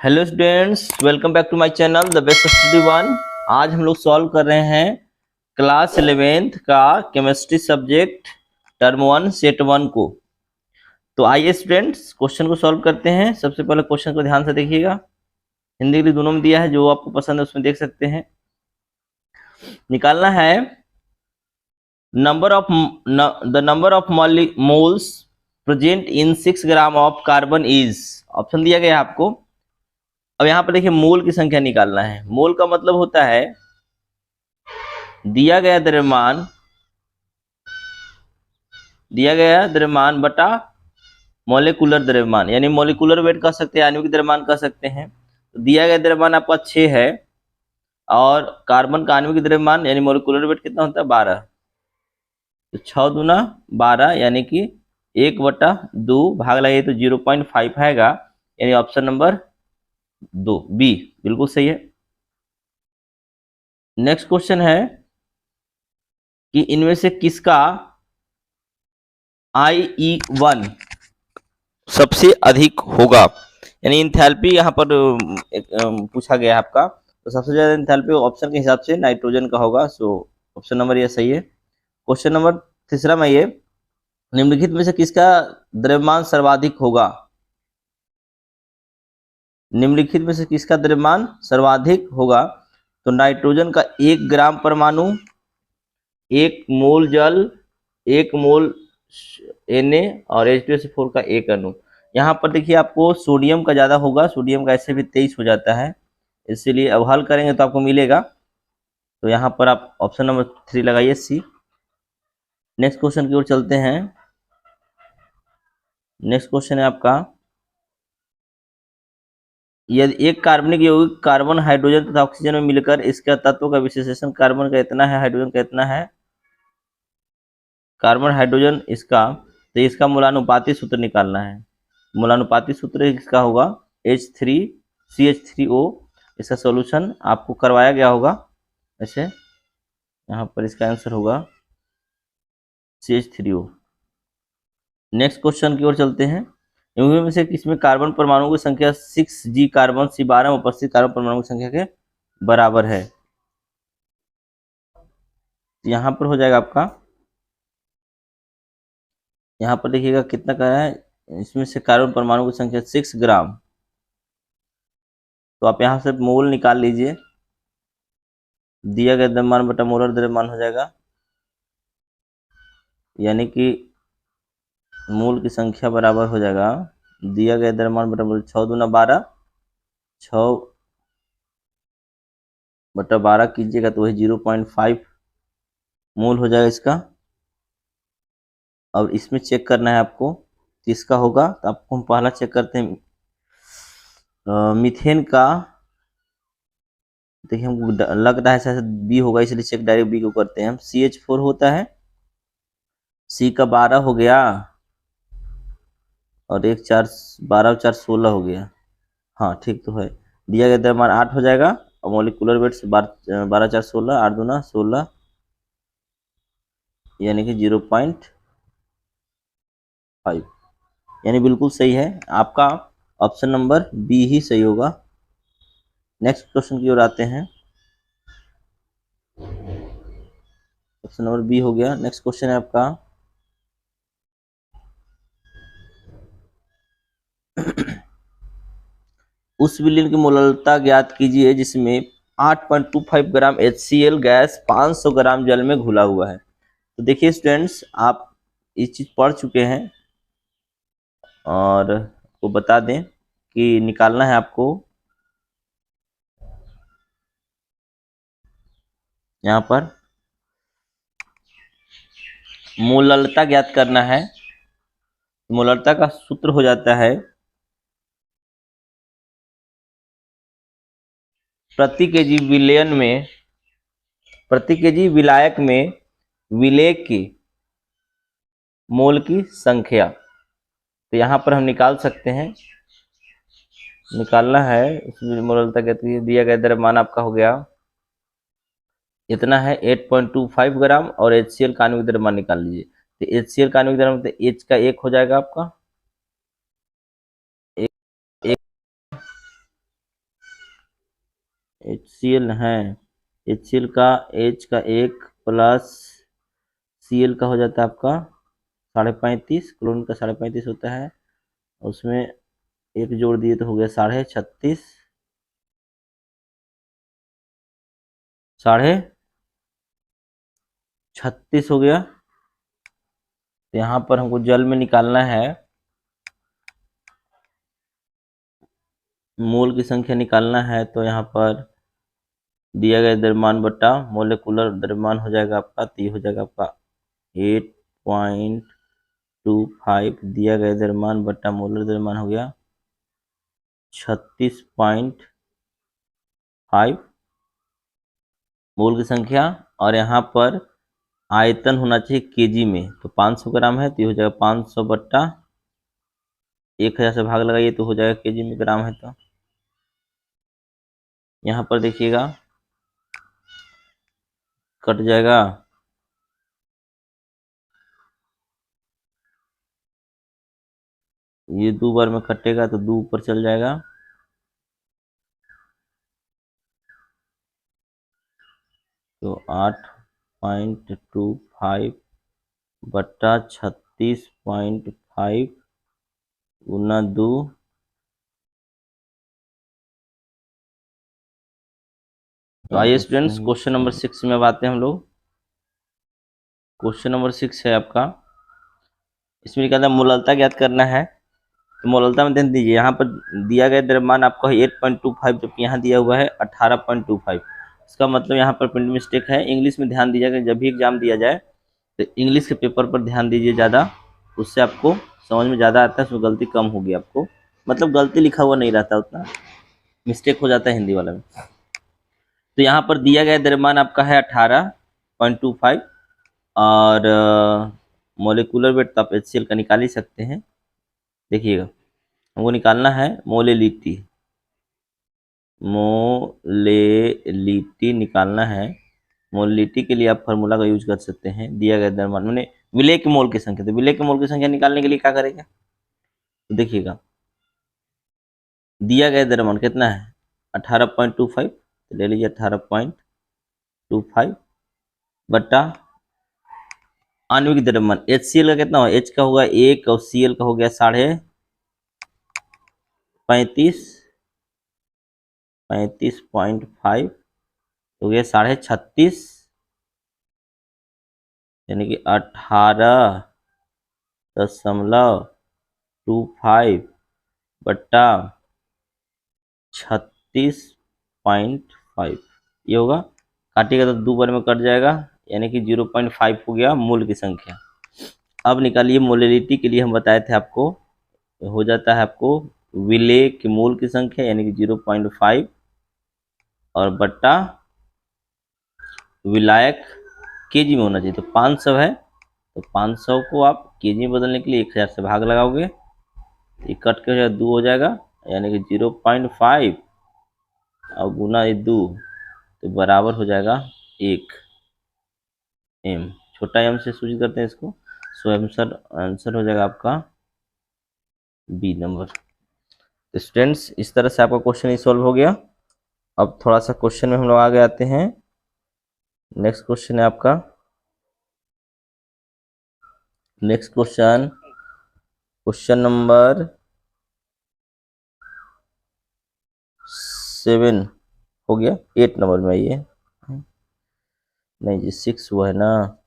Hello students, welcome back to my channel the best study one. आज हम लोग solve कर रहे हैं क्लास 11th का केमिस्ट्री सब्जेक्ट टर्म 1 सेट 1 को। तो आइए स्टूडेंट्स क्वेश्चन को सॉल्व करते हैं। सबसे पहले क्वेश्चन को ध्यान से देखिएगा। हिंदी इंग्लिश दोनों में दिया है, जो आपको पसंद है उसमें देख सकते हैं। निकालना है the number of moles present in 6 gram of carbon is. Option दिया गया है आपको। अब यहाँ पर देखिए मोल की संख्या निकालना है। मोल का मतलब होता है दिया गया द्रव्यमान बटा मॉलिक्यूलर द्रव्यमान, यानी मॉलिक्यूलर वेट कह सकते हैं, आणविक द्रव्यमान कह सकते हैं। तो दिया गया द्रव्यमान आपका 6 है और कार्बन का आणविक द्रव्यमान यानी मॉलिक्यूलर वेट कितना होता है 12। तो 6 दूना 12 यानी कि 1/2 भाग लगाइए तो 0.5 आएगा, यानी ऑप्शन नंबर 2 बी बिल्कुल सही है। नेक्स्ट क्वेश्चन है कि इनमें से किसका IE1 सबसे अधिक होगा, यानी इंथैल्पी यहाँ पर पूछा गया है आपका। तो सबसे ज्यादा इंथैल्पी ऑप्शन के हिसाब से नाइट्रोजन का होगा। सो ऑप्शन नंबर ये सही है। क्वेश्चन नंबर तीसरा में ये, निम्नलिखित में से किसका द्रव्यमान सर्वाधिक होगा। निम्नलिखित में से किसका द्रव्यमान सर्वाधिक होगा। तो नाइट्रोजन का 1 ग्राम परमाणु, 1 मोल जल, 1 मोल Na और H2SO4 का 1 अणु। यहाँ पर देखिए आपको सोडियम का ज़्यादा होगा, सोडियम का ऐसे भी 23 हो जाता है, इसीलिए अब हल करेंगे तो आपको मिलेगा। तो यहाँ पर आप ऑप्शन नंबर 3 लगाइए सी। नेक्स्ट क्वेश्चन की ओर चलते हैं। नेक्स्ट क्वेश्चन है आपका, यदि एक कार्बनिक यौगिक कार्बन हाइड्रोजन तथा ऑक्सीजन में मिलकर इसका तत्व का विशेषण कार्बन का इतना है, हाइड्रोजन का इतना है, कार्बन हाइड्रोजन इसका, तो इसका मूलानुपाती सूत्र निकालना है। मूलानुपाती सूत्र इसका होगा H3CH3O। इसका सॉल्यूशन आपको करवाया गया होगा, ऐसे यहाँ पर इसका आंसर होगा CH3O। नेक्स्ट क्वेश्चन की ओर चलते हैं। इनमें में से किसमें कार्बन परमाणु की संख्या 6G कार्बन C12 में उपस्थित कार्बन परमाणु की संख्या के बराबर है। यहाँ पर हो जाएगा आपका, यहाँ पर देखिएगा कितना का है, इसमें से कार्बन परमाणु की संख्या 6 ग्राम। तो आप यहाँ से मोल निकाल लीजिए, दिया गया द्रव्यमान बटा मोलर द्रव्यमान हो जाएगा, यानी कि मोल की संख्या बराबर हो जाएगा दिया गया द्रव्यमान बटा मोल। 6 दूना 12, 6 बटा 12 कीजिएगा तो वही 0.5 मोल हो जाएगा इसका। और इसमें चेक करना है आपको किसका होगा। तो आपको हम पहला चेक करते हैं मीथेन का। देखिए हमको लग रहा है शायद बी होगा, इसलिए चेक डायरेक्ट बी को करते हैं हम। CH4 होता है, सी का 12 हो गया और 1 4 12 और 4 16 हो गया। हाँ ठीक तो है। दिया गया द्रव्यमान 8 हो जाएगा और मॉलिक्यूलर वेट से 12 4 16, 8 दूना 16, यानी कि 0.5, यानी बिल्कुल सही है। आपका ऑप्शन नंबर बी ही सही होगा। नेक्स्ट क्वेश्चन की ओर आते हैं। ऑप्शन नंबर बी हो गया। नेक्स्ट क्वेश्चन है आपका उस विलयन की मोलरता ज्ञात कीजिए जिसमें 8.25 ग्राम HCl गैस 500 ग्राम जल में घुला हुआ है। तो देखिए स्टूडेंट्स, आप इस चीज पढ़ चुके हैं और वो बता दें कि निकालना है आपको यहाँ पर मोलरता ज्ञात करना है। मोलरता का सूत्र हो जाता है प्रति केजी विलायक में विलेय की मोल की संख्या। तो यहाँ पर हम निकाल सकते हैं, निकालना है इसमें मोलरता कहती है। दिया गया द्रव्यमान आपका हो गया इतना है 8.25 ग्राम और HCl का आणविक द्रव्यमान निकाल लीजिए। तो HCl का आणविक द्रव्यमान तो H का 1 हो जाएगा आपका, एक HCl है, HCl का H का 1 प्लस Cl का हो जाता है आपका 35.5, क्लोरीन का 35.5 होता है, उसमें एक जोड़ दिए तो हो गया 36.5, 36.5 हो गया। तो यहाँ पर हमको जल में निकालना है, मोल की संख्या निकालना है, तो यहाँ पर दिया गया द्रव्यमान बटा मोलेकुलर द्रव्यमान हो जाएगा आपका, तो ये हो जाएगा आपका 8.25, दिया गया द्रव्यमान बटा मोलर द्रव्यमान हो गया 36.5 मोल की संख्या। और यहाँ पर आयतन होना चाहिए केजी में, तो 500 ग्राम है, तो ये हो जाएगा 500 बट्टा 1000 से भाग लगाइए तो हो जाएगा केजी में, ग्राम है तो यहाँ पर देखिएगा कट जाएगा, ये 2 बार में कटेगा तो 2 ऊपर चल जाएगा, तो 8.25 बट्टा 36.5 गुना 2, तो आइए स्टूडेंट्स क्वेश्चन नंबर 6 में आते हैं हम लोग। क्वेश्चन नंबर 6 है आपका, इसमें क्या था, मोललता ज्ञात करना है। तो मोललता में ध्यान दीजिए, यहाँ पर दिया गया द्रव्यमान आपका 8.25, जबकि यहाँ दिया हुआ है 18.25। इसका मतलब यहाँ पर प्रिंट मिस्टेक है। इंग्लिश में ध्यान दीजिएगा, जब भी एग्जाम दिया जाए तो इंग्लिश के पेपर पर ध्यान दीजिए ज़्यादा, उससे आपको समझ में ज़्यादा आता है, उसमें गलती कम होगी आपको, मतलब गलती लिखा हुआ नहीं रहता, उतना मिस्टेक हो जाता है हिंदी वाला में। तो यहाँ पर दिया गया द्रव्यमान आपका है 18.25, और मोलिकुलर वेट तो आप HCl का निकाल ही सकते हैं। देखिएगा हमको निकालना है मोलेलिटी, मोलेलिटी निकालना है। मोलेलिटी के लिए आप फार्मूला का यूज कर सकते हैं, दिया गया द्रव्यमान मैंने विलेय के मोल की संख्या, तो विलेय के मोल की संख्या निकालने के लिए क्या करेगा, तो देखिएगा दिया गया द्रव्यमान कितना है 18.25, तो ले लीजिए 18.25 बट्टा आणविक द्रव्यमान HCl का कितना हो, H का होगा 1 और Cl का हो गया 35.5 हो गया 36.5, यानी कि 18.25 बट्टा 36.5, ये होगा, काटिएगा तो 2 बार में कट जाएगा, यानी कि 0.5 हो गया मोल की संख्या। अब निकालिए मोलेलिटी के लिए हम बताए थे आपको, हो जाता है आपको विलेय के मोल की संख्या, यानी कि 0.5 और बट्टा विलायक केजी में होना चाहिए, तो 500 है, तो 500 को आप केजी में बदलने के लिए 1000 से भाग लगाओगे, ये कट के हो जाएगा 2 हो जाएगा, यानी कि 0.5 और गुना 2, तो बराबर हो जाएगा 1 m, छोटा m से सूचित करते हैं इसको, सो आंसर हो जाएगा आपका बी नंबर। स्टूडेंट्स इस तरह से आपका क्वेश्चन सॉल्व हो गया। अब थोड़ा सा क्वेश्चन में हम लोग आगे आते हैं। नेक्स्ट क्वेश्चन है आपका, नेक्स्ट क्वेश्चन नंबर 7 हो गया, 8 नंबर में आइए, नहीं जी 6 हुआ है ना।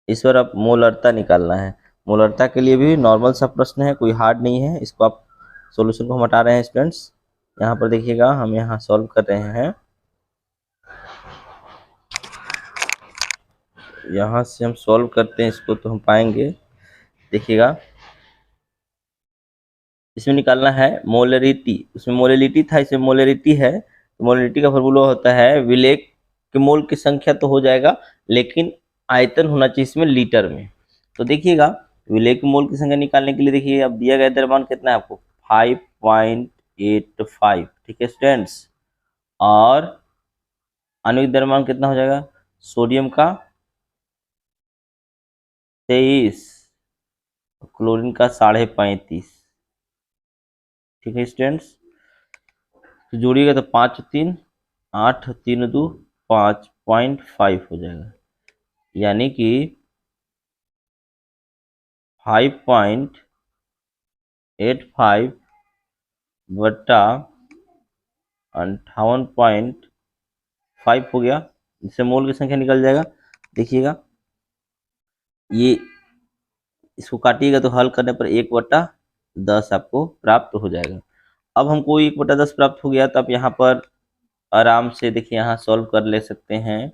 इस बार आप मोलरता निकालना है, मोलरता के लिए भी नॉर्मल सा प्रश्न है, कोई हार्ड नहीं है, इसको आप सॉल्यूशन को हम हटा रहे हैं स्टूडेंट्स। यहाँ पर देखिएगा हम यहाँ सॉल्व कर रहे हैं, यहाँ से हम सॉल्व करते हैं इसको तो हम पाएंगे, देखिएगा इसमें निकालना है मोलरिटी, उसमें मोलरिटी था, इसमें मोलरिटी है, तो मोलरिटी का फॉर्मूला होता है विलेय के मोल की संख्या तो हो जाएगा, लेकिन आयतन होना चाहिए इसमें लीटर में। तो देखिएगा विलेय के मोल की संख्या निकालने के लिए देखिए, अब दिया गया द्रव्यमान कितना है आपको 5.85, ठीक है स्टूडेंट्स, और आणविक द्रव्यमान कितना हो जाएगा, सोडियम का 23, क्लोरीन का 35.5, ठीक है स्टूडेंट्स, तो जोड़िएगा तो 5 3 8 3 2 5 0.5 हो जाएगा, यानी कि 5.85 बटा 58.5 हो गया। इससे मोल की संख्या निकल जाएगा। देखिएगा, ये इसको काटिएगा तो हल करने पर 1/10 आपको प्राप्त हो जाएगा। अब हमको 1/10 प्राप्त हो गया, तो आप यहाँ पर आराम से देखिए, यहाँ सॉल्व कर ले सकते हैं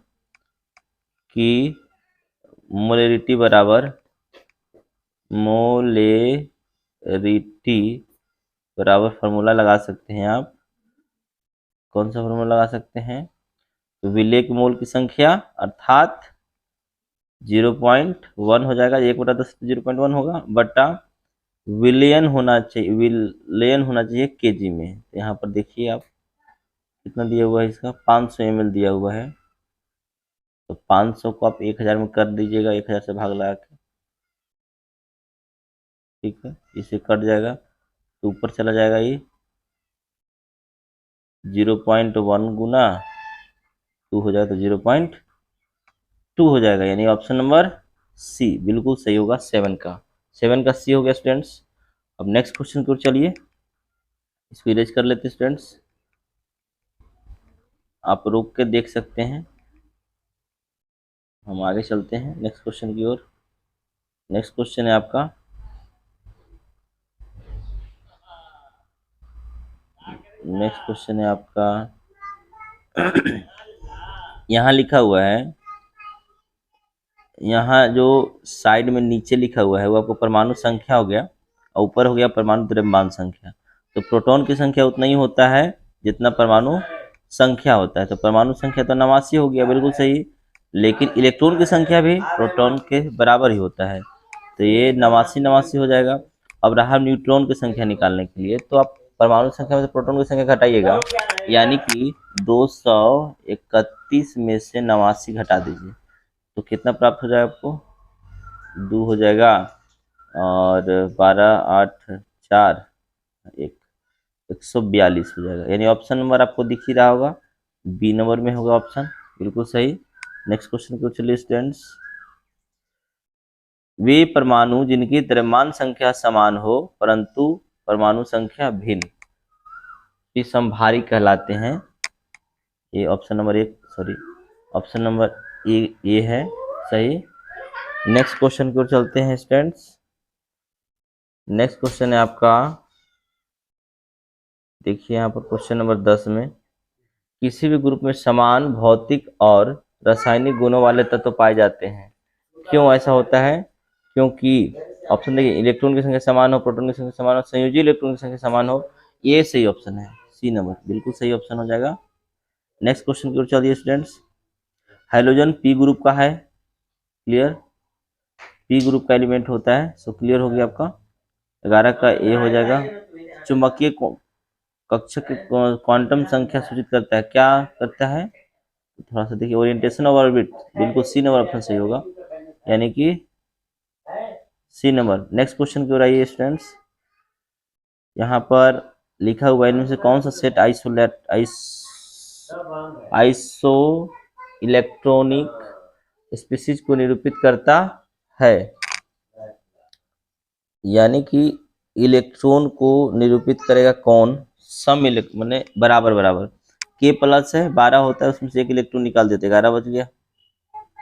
कि मोलेरिटी बराबर फार्मूला लगा सकते हैं आप। कौन सा फार्मूला लगा सकते हैं? तो विलेय के मोल की संख्या अर्थात 0.1 हो जाएगा, 1/10 0.1 होगा, बटा विलियन होना चाहिए केजी में। तो यहाँ पर देखिए आप, कितना दिया हुआ है इसका, 500 ml दिया हुआ है। तो 500 को आप 1000 में कर दीजिएगा, 1000 से भाग लगा के, ठीक है, इसे कट जाएगा तो ऊपर चला जाएगा ये 0.1 गुना 2 हो जाएगा, तो 0.2 हो जाएगा, यानी ऑप्शन नंबर सी बिल्कुल सही होगा। 7 का सी हो गया स्टूडेंट्स। अब नेक्स्ट क्वेश्चन की ओर चलिए, इसको इरेज कर लेते हैं स्टूडेंट्स। आप रोक के देख सकते हैं, हम आगे चलते हैं नेक्स्ट क्वेश्चन की ओर। नेक्स्ट क्वेश्चन है आपका, यहाँ लिखा हुआ है, यहाँ जो साइड में नीचे लिखा हुआ है वो आपको परमाणु संख्या हो गया, और ऊपर हो गया परमाणु द्रव्यमान संख्या। तो प्रोटॉन की संख्या उतना ही होता है जितना परमाणु संख्या होता है। तो परमाणु संख्या तो 89 हो गया, बिल्कुल सही, लेकिन इलेक्ट्रॉन की संख्या भी प्रोटॉन के बराबर ही होता है, तो ये 89 हो जाएगा। अब रहा न्यूट्रॉन की संख्या निकालने के लिए, तो आप परमाणु संख्या में से प्रोटॉन की संख्या घटाइएगा, यानी कि 231 में से 89 घटा दीजिए, तो कितना प्राप्त हो जाएगा आपको? 2 हो जाएगा, और 12 8 4 1 142 हो जाएगा, यानी ऑप्शन नंबर आपको दिख ही रहा होगा, बी नंबर में होगा ऑप्शन, बिल्कुल सही। नेक्स्ट क्वेश्चन को चलिए स्टूडेंट्स। वे परमाणु जिनकी द्रव्यमान संख्या समान हो परंतु परमाणु संख्या भिन्न, ये समभारी कहलाते हैं। ये option number option number A है सही। नेक्स्ट क्वेश्चन की ओर चलते हैं स्टूडेंट्स। नेक्स्ट क्वेश्चन है आपका, देखिए यहाँ पर क्वेश्चन नंबर 10 में, किसी भी ग्रुप में समान भौतिक और रासायनिक गुणों वाले तत्व पाए जाते हैं। क्यों ऐसा होता है? क्योंकि ऑप्शन देखिए, इलेक्ट्रॉन की संख्या समान हो, प्रोटॉन की संख्या समान हो, संयोजी इलेक्ट्रॉन की संख्या समान हो, ये सही ऑप्शन है, सी नंबर बिल्कुल सही ऑप्शन हो जाएगा। नेक्स्ट क्वेश्चन की ओर चलिए स्टूडेंट्स। हाइड्रोजन पी ग्रुप का है, क्लियर, पी ग्रुप का एलिमेंट होता है, सो क्लियर हो गया आपका। 11 का ए हो जाएगा। चुंबकीय कक्षक क्वांटम संख्या सूचित करता है, क्या करता है? थोड़ा सा देखिए, ओरिएंटेशन ऑफ ऑर्बिट, बिल्कुल सी नंबर ऑप्शन सही होगा, यानी कि सी नंबर। नेक्स्ट क्वेश्चन की ओर आइए स्टूडेंट्स। यहाँ पर लिखा हुआ है, इनमें से कौन सा सेट आइसो इलेक्ट्रॉनिक स्पीशीज को निरूपित करता है, यानी कि इलेक्ट्रॉन को निरूपित करेगा कौन? सम इलेक्ट्रॉन माने बराबर बराबर, के प्लस है 12 होता है, उसमें से एक इलेक्ट्रॉन निकाल देते, 11 बच गया।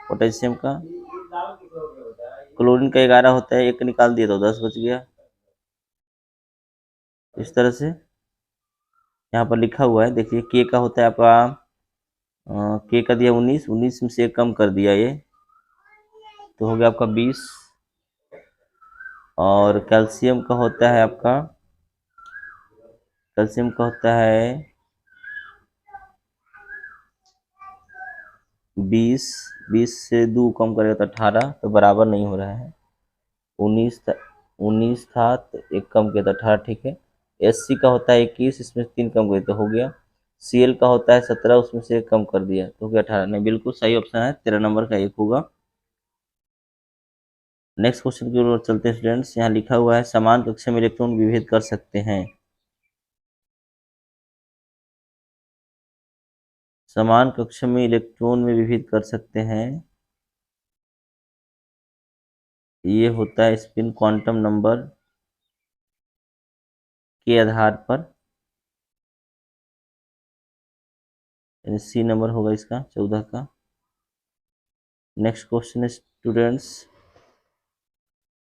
पोटेशियम का, क्लोरीन का 11 होता है, एक निकाल दिया तो 10 बच गया। इस तरह से यहाँ पर लिखा हुआ है, देखिए के का होता है आपका, के का दिया 19 में से एक कम कर दिया, ये तो हो गया आपका 20। और कैल्शियम का होता है आपका, कैल्शियम का होता है 20 से 2 कम करेगा तो 18, तो बराबर नहीं हो रहा है। 19 था तो एक कम किया तो 18, ठीक है। SC का होता है 21, इसमें 3 कम किया तो हो गया। Cl का होता है 17, उसमें से एक कम कर दिया तो हो गया 18। नहीं, बिल्कुल सही ऑप्शन है, 13 नंबर का एक होगा। नेक्स्ट क्वेश्चन की ओर चलते हैं स्टूडेंट्स। यहाँ लिखा हुआ है, समान कक्षा में इलेक्ट्रॉन विभेद कर सकते हैं। समान कक्षा में इलेक्ट्रॉन में विभेद कर सकते हैं। ये होता है स्पिन क्वांटम नंबर के आधार पर, यानी सी नंबर होगा इसका 14 का। नेक्स्ट क्वेश्चन है स्टूडेंट्स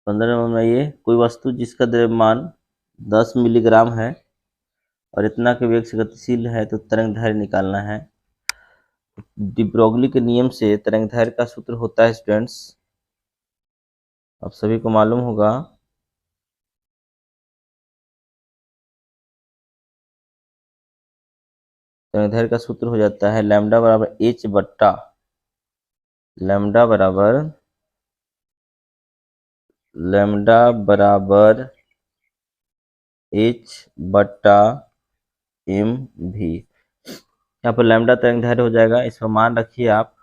15 नंबर में, ये कोई वस्तु जिसका द्रव्यमान 10 मिलीग्राम है और इतना के वेग से गतिशील है तो तरंगदैर्घ्य निकालना है। डी ब्रोगली के नियम से तरंगदैर्घ्य का सूत्र होता है स्टूडेंट्स, आप सभी को मालूम होगा, तरंगदैर्घ्य का सूत्र हो जाता है लैम्डा बराबर एच बट्टा लैम्डा बराबर एच बट्टा एम भी। यहाँ पर लैम्डा तरंगदैर्घ्य हो जाएगा, इसका मान रखिए आप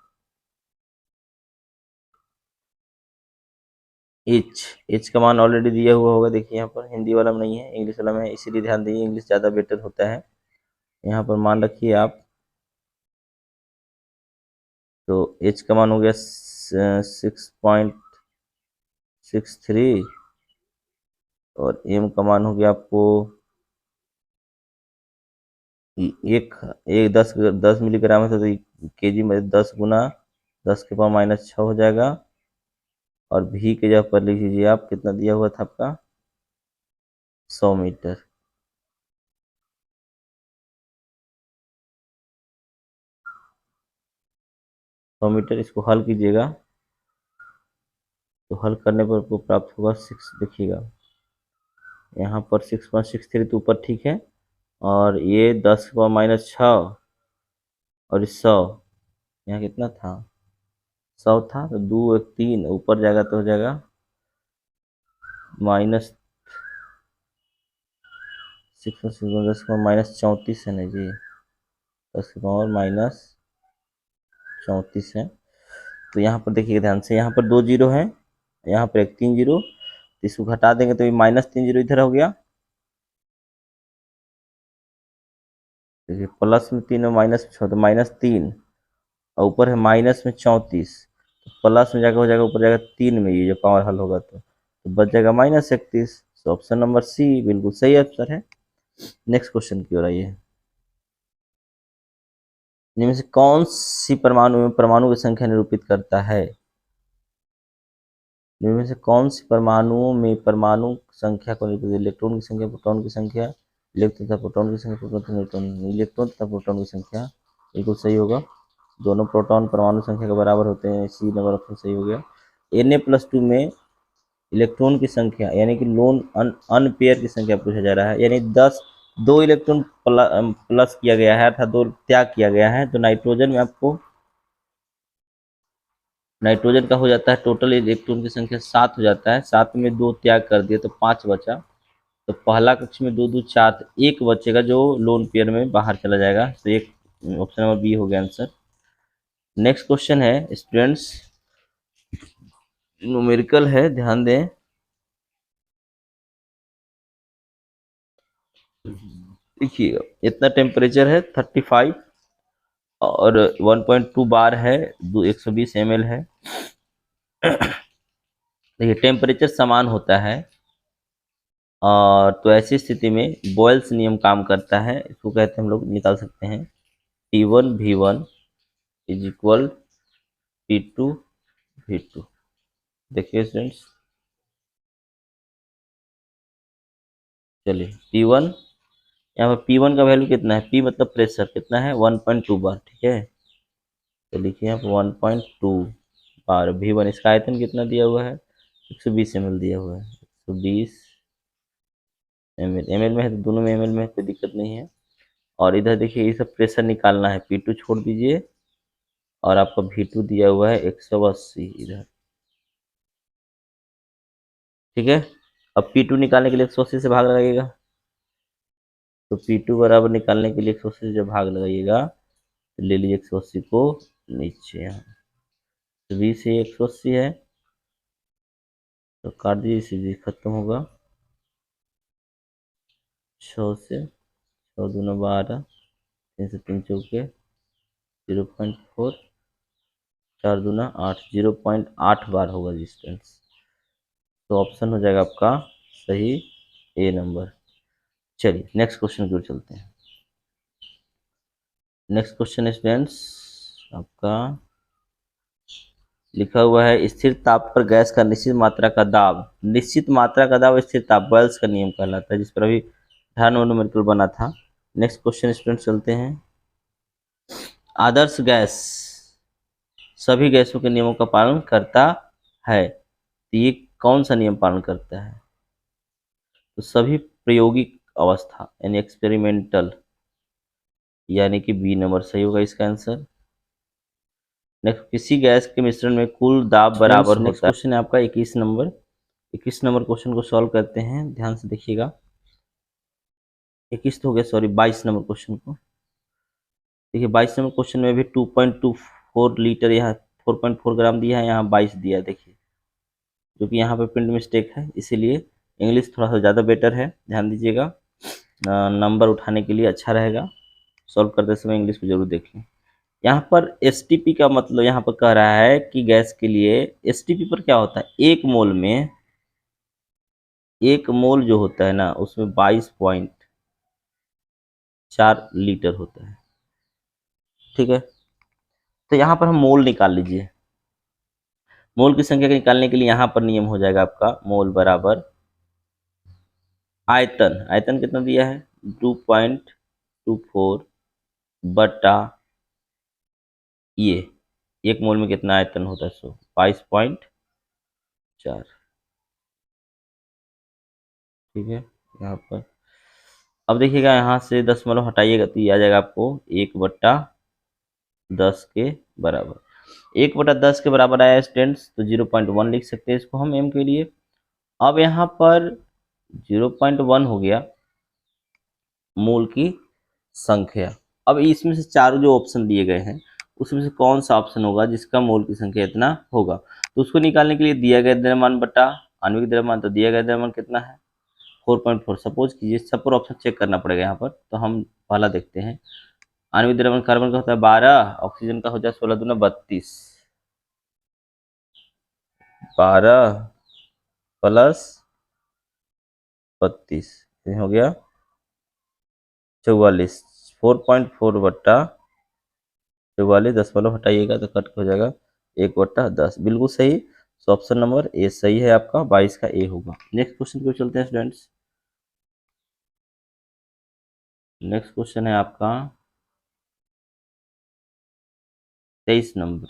एच का मान ऑलरेडी दिया हुआ होगा, देखिए यहाँ पर हिंदी वाला में नहीं है, इंग्लिश वाला में है, इसीलिए ध्यान दीजिए, इंग्लिश ज़्यादा बेटर होता है। यहाँ पर मान रखिए आप, तो एच का मान हो गया 6.63 और एम का मान हो गया आपको एक 10 मिलीग्राम है, तो केजी में 10 गुना 10 के पावर -6 हो जाएगा। और भी के जगह पर लिख लीजिए आप, कितना दिया हुआ था आपका 100 मीटर। इसको हल कीजिएगा, तो हल करने पर आपको प्राप्त होगा 6, देखिएगा यहाँ पर 6.63 तो ऊपर ठीक है, और ये 10 के पावर -6 और 100, यहाँ कितना था 100 था, तो 2 1 3 ऊपर जाएगा तो हो जाएगा -6 10 के पावर -34 है ना जी, 10 के पावर -34 है। तो यहाँ पर देखिए ध्यान से, यहाँ पर 2 जीरो है, यहाँ पर एक 3 जीरो, तो इसको घटा देंगे तो ये -3 जीरो इधर हो गया, देखिए प्लस में 3 और माइनस में 6 तो -3, और ऊपर है माइनस में 34, तो प्लस में जाकर हो जाएगा ऊपर जाएगा 3 में, ये जो पावर हल होगा तो बच जाएगा -31। तो ऑप्शन नंबर सी बिल्कुल सही आंसर है। नेक्स्ट क्वेश्चन की ओर आइए, इनमें से कौन सी परमाणु में परमाणु की संख्या निरूपित करता है? इनमें से कौन सी परमाणुओं में परमाणु संख्या को निरूपित, इलेक्ट्रॉन की संख्या, प्रोटॉन की संख्या, इलेक्ट्रॉन तथा प्रोटॉन की संख्या, प्रोटॉन न्यूट्रॉन, इलेक्ट्रॉन तथा प्रोटॉन की संख्या, बिल्कुल सही होगा, दोनों प्रोटॉन परमाणु संख्या के बराबर होते हैं, सी नंबर ऑप्शन सही हो गया। Na+2 में इलेक्ट्रॉन की संख्या यानी कि लोन अनपेयर की संख्या पूछा जा रहा है, यानी 2 इलेक्ट्रॉन प्लस किया गया है अर्थात 2 त्याग किया गया है, तो नाइट्रोजन में आपको नाइट्रोजन का हो जाता है टोटल इलेक्ट्रॉन की संख्या 7 हो जाता है, 7 में 2 त्याग कर दिए तो 5 बचा, तो पहला कक्ष में 2 2 4, तो 1 बचेगा जो लोन पेयर में बाहर चला जाएगा, तो एक ऑप्शन नंबर बी हो गया आंसर। नेक्स्ट क्वेश्चन है स्टूडेंट्स, न्यूमेरिकल है, ध्यान दें, देखिएगा इतना टेम्परेचर है 35 और 1.2 बार है, 120 ml है। देखिए टेम्परेचर समान होता है, और तो ऐसी स्थिति में बॉयल्स नियम काम करता है, इसको कहते हैं, हम लोग निकाल सकते हैं T1 V1 is equal T2 V2। देखिए स्टूडेंट्स, चलिए P1, यहाँ पर P1 का वैल्यू कितना है, P मतलब प्रेशर कितना है 1.2 बार, ठीक है, तो लिखिए यहाँ पर 1.2 बार। V1 इसका आयतन कितना दिया हुआ है 120 ml दिया हुआ है, 120 ml, ml में है तो दोनों में ml में है, कोई दिक्कत नहीं है। और इधर देखिए ये सब प्रेशर निकालना है, P2 छोड़ दीजिए, और आपका V2 दिया हुआ है 180 इधर, ठीक है। अब P2 निकालने के लिए 180 से भाग लगाइएगा, तो P2 बराबर निकालने के लिए 180 से जब भाग लगाइएगा तो ले लीजिए 180 को नीचे, यहाँ तो 20 से 180 है, तो काट दीजिए, इसी खत्म होगा, 6 से 6 दूना 12, 3 से 3 चौके 0.4, 4 दूना 8, 0.8 बार होगा डिस्टेंस। तो ऑप्शन हो जाएगा आपका सही ए नंबर। चलिए नेक्स्ट क्वेश्चन की ओर चलते हैं। नेक्स्ट क्वेश्चन स्टूडेंट्स आपका लिखा हुआ है, स्थिर ताप पर गैस का निश्चित मात्रा का दाब, निश्चित मात्रा का दाब स्थिर ताप बॉयल्स का नियम कहलाता है, जिस पर अभी न्यूमेरिकल बना था। नेक्स्ट क्वेश्चन स्टूडेंट चलते हैं। आदर्श गैस सभी गैसों के नियमों का पालन करता है, तो ये कौन सा नियम पालन करता है? तो सभी प्रायोगिक अवस्था यानी एक्सपेरिमेंटल, यानी कि बी नंबर सही होगा इसका आंसर। नेक्स्ट, किसी गैस के मिश्रण में कुल दाब बराबर होता है। नेक्स्ट क्वेश्चन है आपका 21 नंबर। 21 नंबर क्वेश्चन को सॉल्व करते हैं, ध्यान से देखिएगा। 21 तो हो गया, सॉरी 22 नंबर क्वेश्चन को देखिए। 22 नंबर क्वेश्चन में भी 2.24 लीटर, यहाँ 4.4 ग्राम दिया है, यहाँ 22 दिया है। देखिए जो कि यहाँ पे प्रिंट मिस्टेक है, इसीलिए इंग्लिश थोड़ा सा ज़्यादा बेटर है, ध्यान दीजिएगा। नंबर उठाने के लिए अच्छा रहेगा, सॉल्व करते समय इंग्लिश को जरूर देख लें। यहाँ पर एसटीपी का मतलब यहाँ पर कह रहा है कि गैस के लिए एसटीपी पर क्या होता है, एक मोल में, एक मोल जो होता है ना उसमें 22.4 लीटर होता है। ठीक है, तो यहाँ पर हम मोल निकाल लीजिए। मोल की संख्या निकालने के लिए यहाँ पर नियम हो जाएगा आपका मोल बराबर आयतन। आयतन कितना दिया है 2.24 बटा ये, एक मोल में कितना आयतन होता है 22.4। ठीक है, यहाँ पर अब देखिएगा यहाँ से 10 हटाइएगा तो ये आ जाएगा आपको 1/10 के बराबर। 1/10 के बराबर आया स्टूडेंट्स, तो 0.1 लिख सकते हैं इसको हम एम के लिए। अब यहाँ पर 0.1 हो गया मोल की संख्या। अब इसमें से चारों जो ऑप्शन दिए गए हैं उसमें से कौन सा ऑप्शन होगा जिसका मोल की संख्या इतना होगा, तो उसको निकालने के लिए दिया गया द्रव्यमान बटा आणविक द्रव्यमान, तो दिया गया द्रव्यमान कितना है 4.4। सपोज कीजिए, सब पर ऑप्शन चेक करना पड़ेगा यहाँ पर, तो हम पहला देखते हैं। आणविक द्रव्यमान कार्बन का होता है 12, ऑक्सीजन का हो जाए 16 दूना 32, 12 प्लस 32 हो गया 44। 4.4 बट्टा 44, 10 हटाइएगा तो कट हो जाएगा 1/10, बिल्कुल सही। तो ऑप्शन नंबर ए सही है आपका, 22 का ए होगा। नेक्स्ट क्वेश्चन को चलते हैं स्टूडेंट्स। नेक्स्ट क्वेश्चन है आपका 23 नंबर।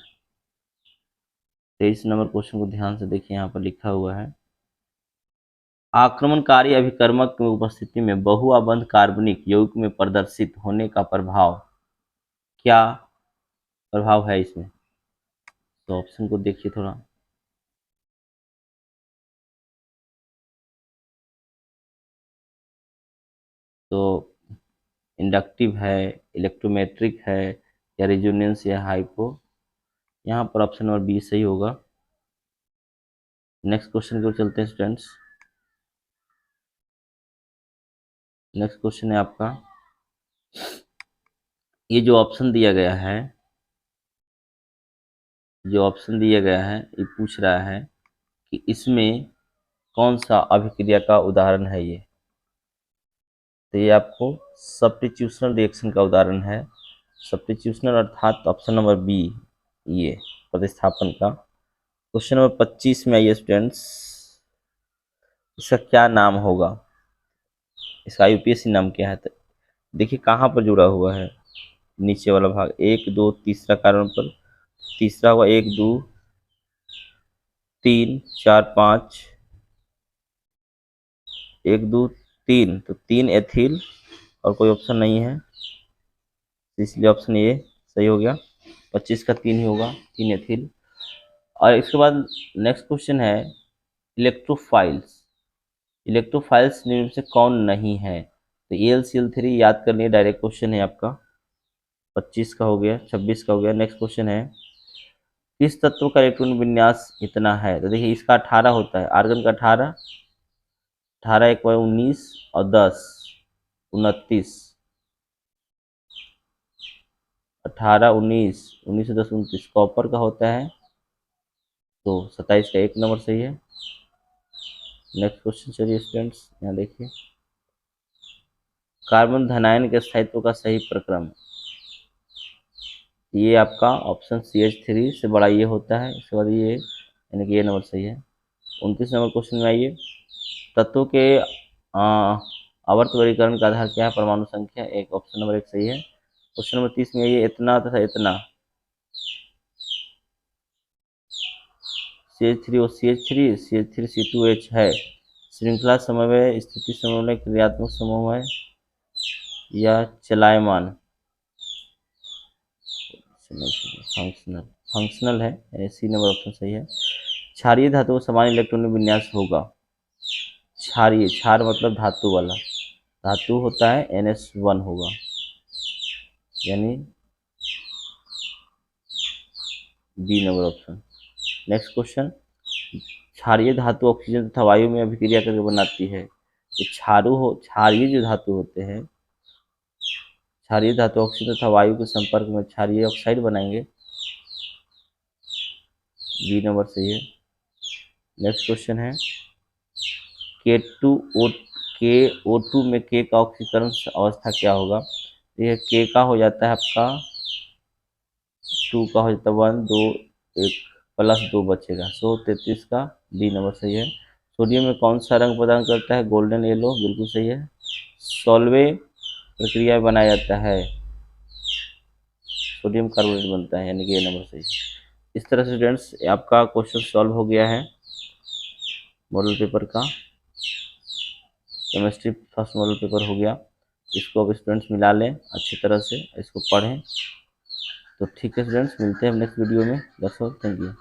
23 नंबर क्वेश्चन को ध्यान से देखिए, यहाँ पर लिखा हुआ है, आक्रमणकारी अभिकर्मक की उपस्थिति में बहुआबंध कार्बनिक यौगिक में प्रदर्शित होने का प्रभाव, क्या प्रभाव है इसमें? तो ऑप्शन को देखिए थोड़ा। तो इंडक्टिव है, इलेक्ट्रोमेट्रिक है, या रेजोनेंस या हाइपो, यहाँ पर ऑप्शन नंबर बी सही होगा। नेक्स्ट क्वेश्चन की ओर चलते हैं स्टूडेंट्स। नेक्स्ट क्वेश्चन है आपका, ये जो ऑप्शन दिया गया है, जो ऑप्शन दिया गया है ये पूछ रहा है कि इसमें कौन सा अभिक्रिया का उदाहरण है ये, तो ये आपको सब्स्टिट्यूशनल रिएक्शन का उदाहरण है। सब्स्टिट्यूशनल अर्थात ऑप्शन नंबर बी, ये प्रतिस्थापन का। क्वेश्चन नंबर 25 में आइए स्टूडेंट्स, इसका क्या नाम होगा, इसका यूपीएससी नाम क्या है? तो देखिए कहाँ पर जुड़ा हुआ है, नीचे वाला भाग 1 2 तीसरा कार्बन पर, तीसरा हुआ 1 2 3 4 5, 1 2 3, तो 3 एथिल और कोई ऑप्शन नहीं है, इसलिए ऑप्शन ये सही हो गया। 25 का 3 ही होगा, 3 एथिल। और इसके बाद नेक्स्ट क्वेश्चन है इलेक्ट्रोफाइल्स। इलेक्ट्रोफाइल्स निम्न से कौन नहीं है? तो AlCl3 याद कर लिए, डायरेक्ट क्वेश्चन है आपका। 25 का हो गया, 26 का हो गया। नेक्स्ट क्वेश्चन है किस तत्व का इलेक्ट्रॉन विन्यास इतना है? तो देखिए इसका 18 होता है, आर्गन का 18, 18 1 19 और 10 29, 18, 19, 19 से 10, 29 कॉपर का होता है, तो 27 का 1 नंबर सही है। नेक्स्ट क्वेश्चन चलिए स्टूडेंट्स, यहाँ देखिए, कार्बन धनायन के स्थायित्व का सही प्रक्रम, ये आपका ऑप्शन CH3 से बड़ा ये होता है, इसके बाद ये, यानी कि ये नंबर सही है। 29 नंबर क्वेश्चन में आइए, तत्वों के आवर्त वर्गीकरण का आधार क्या है, परमाणु संख्या, एक ऑप्शन नंबर 1 सही है। क्वेश्चन नंबर 30 में आइए, इतना तथा इतना, CH3 और CH3, CH3C2H है, श्रृंखला समन्वय, स्थिति समन्वय, क्रियात्मक समन्वय या चलायमान, फंक्शनल है, यानी सी नंबर ऑप्शन सही है। क्षारीय धातु का समान इलेक्ट्रॉनिक विन्यास होगा, क्षारीय, क्षार मतलब धातु वाला, धातु होता है NS1 होगा, यानी B number option. Next question, क्षारीय धातु ऑक्सीजन तथा वायु में अभिक्रिया करके बनाती है, तो क्षारीय जो धातु होते हैं, क्षारीय धातु ऑक्सीजन तथा वायु के संपर्क में क्षारीय ऑक्साइड बनाएंगे, बी नंबर सही है। नेक्स्ट क्वेश्चन है, KO2 में K का ऑक्सीकरण अवस्था क्या होगा, ये K का हो जाता है आपका 2 का हो जाता है 1, 2, 1 प्लस 2 बचेगा, 133 का बी नंबर सही है। सोडियम में कौन सा रंग प्रदान करता है, गोल्डन येलो, बिल्कुल सही है। सॉल्वे प्रक्रिया बनाया जाता है, सोडियम कार्बोनेट बनता है, यानी कि ये नंबर सही है। इस तरह से स्टूडेंट्स आपका क्वेश्चन सॉल्व हो गया है मॉडल पेपर का, केमिस्ट्री फर्स्ट मॉडल पेपर हो गया। इसको अब स्टूडेंट्स मिला लें अच्छी तरह से, इसको पढ़ें। तो ठीक है स्टूडेंट्स, मिलते हैं नेक्स्ट वीडियो में। That's all, thank you.